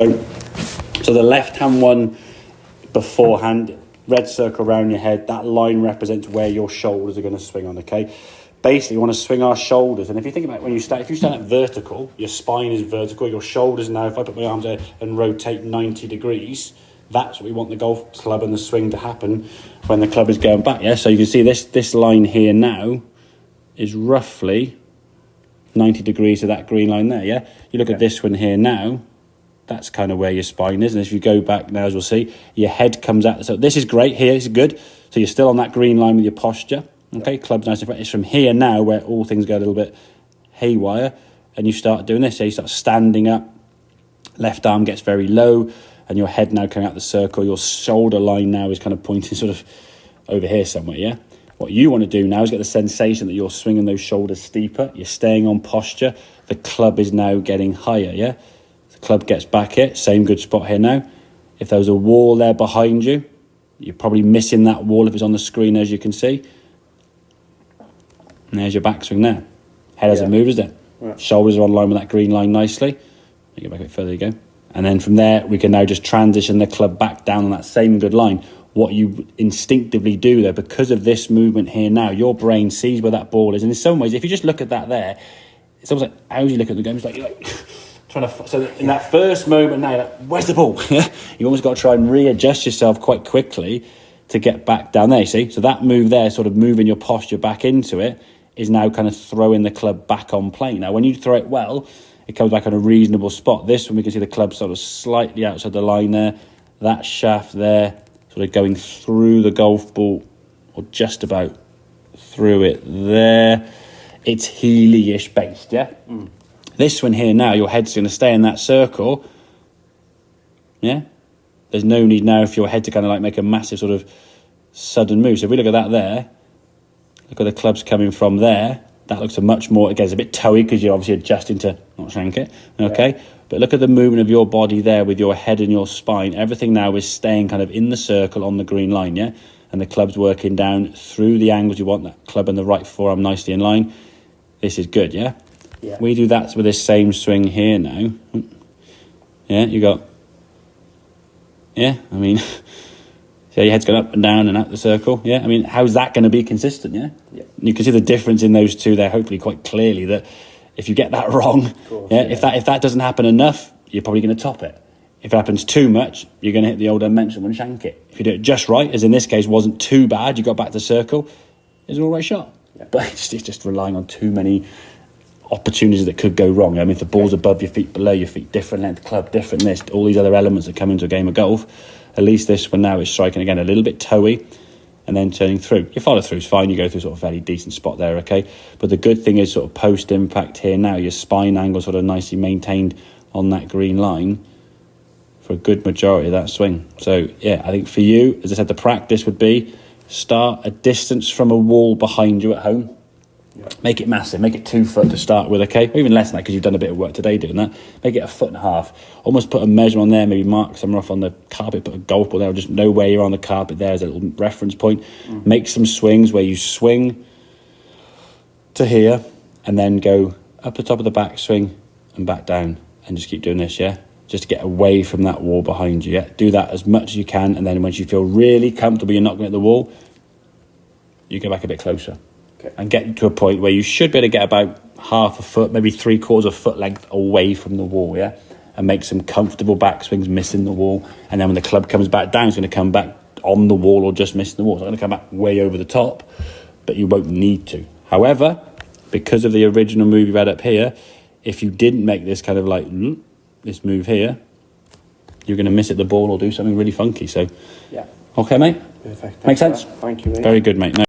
So the left-hand one beforehand, red circle around your head, that line represents where your shoulders are going to swing on, okay? Basically, you want to swing our shoulders. And if you think about it, when you stand, if you stand at vertical, your spine is vertical, your shoulders now, if I put my arms there and rotate 90 degrees, that's what we want the golf club and the swing to happen when the club is going back, yeah? So you can see this line here now is roughly 90 degrees to that green line there, yeah? You look at this one here now, that's kind of where your spine is. And if you go back now, as we'll see, your head comes out. So this is great here, it's good. So you're still on that green line with your posture. Okay, club's nice and front. It's from here now where all things go a little bit haywire, and you start doing this. So you start standing up, left arm gets very low, and your head now coming out the circle. Your shoulder line now is kind of pointing sort of over here somewhere, yeah? What you want to do now is get the sensation that you're swinging those shoulders steeper. You're staying on posture. The club is now getting higher, yeah? The club gets back here, same good spot here now. If there was a wall there behind you, you're probably missing that wall if it's on the screen, as you can see. And there's your backswing there. Head hasn't moved, is it? Right. Shoulders are on line with that green line nicely. You go back a bit further, you go. And then from there, we can now just transition the club back down on that same good line. What you instinctively do there, because of this movement here now, your brain sees where that ball is. And in some ways, if you just look at that there, it's almost like, how do you look at the game? It's like, you're like trying to, so in that first moment now, you're like, where's the ball? You almost got to try and readjust yourself quite quickly to get back down there, you see? So that move there, sort of moving your posture back into it, is now kind of throwing the club back on plane. Now, when you throw it well, it comes back on a reasonable spot. This one, we can see the club sort of slightly outside the line there. That shaft there, sort of going through the golf ball, or just about through it there. It's Healy-ish based, yeah? This one here now, your head's going to stay in that circle, yeah? There's no need now for your head to kind of like make a massive sort of sudden move. So if we look at that there, look at the clubs coming from there. That looks a much more, again, it's a bit toey because you're obviously adjusting to not shank it, okay? Yeah. But look at the movement of your body there with your head and your spine. Everything now is staying kind of in the circle on the green line, yeah? And the club's working down through the angles you want, that club and the right forearm nicely in line. This is good, yeah? Yeah. We do that with this same swing here now. Yeah, you got, yeah, I mean, so your head's going up and down and out the circle, yeah? I mean, how's that going to be consistent, yeah? Yeah. You can see the difference in those two there, hopefully quite clearly, that if you get that wrong, course, yeah, if that doesn't happen enough, you're probably going to top it. If it happens too much, you're going to hit the old unmentioned and shank it. If you do it just right, as in this case, wasn't too bad, you got back to the circle, it's an all right shot. Yeah. But it's just relying on too many opportunities that could go wrong. I mean, if the ball's above your feet, below your feet, different length club, different this, all these other elements that come into a game of golf, at least this one now is striking again a little bit toey and then turning through. Your follow through is fine, you go through sort of a fairly decent spot there, okay? But the good thing is sort of post impact here now, your spine angle sort of nicely maintained on that green line for a good majority of that swing. So yeah, I think for you, as I said, the practice would be start a distance from a wall behind you at home. Yeah. Make it massive, make it 2 foot to start with, okay? Or even less than that because you've done a bit of work today doing that. Make it 1.5 foot. Almost put a measure on there, maybe mark somewhere off on the carpet, put a golf ball there, or just know where you're on the carpet there as a little reference point. Make some swings where you swing to here and then go up the top of the backswing and back down and just keep doing this, yeah? Just to get away from that wall behind you, yeah? Do that as much as you can, and then once you feel really comfortable you're not going to hit the wall, you go back a bit closer. Okay. And get to a point where you should be able to get about 1/2 foot, maybe 3/4 foot length away from the wall, yeah? And make some comfortable backswings missing the wall. And then when the club comes back down, it's going to come back on the wall or just missing the wall. It's not going to come back way over the top, but you won't need to. However, because of the original move you've had up here, if you didn't make this kind of like, this move here, you're going to miss it the ball or do something really funky. So, yeah. Okay, mate? Perfect. Makes sense? Thank you, mate. Very good, mate. No.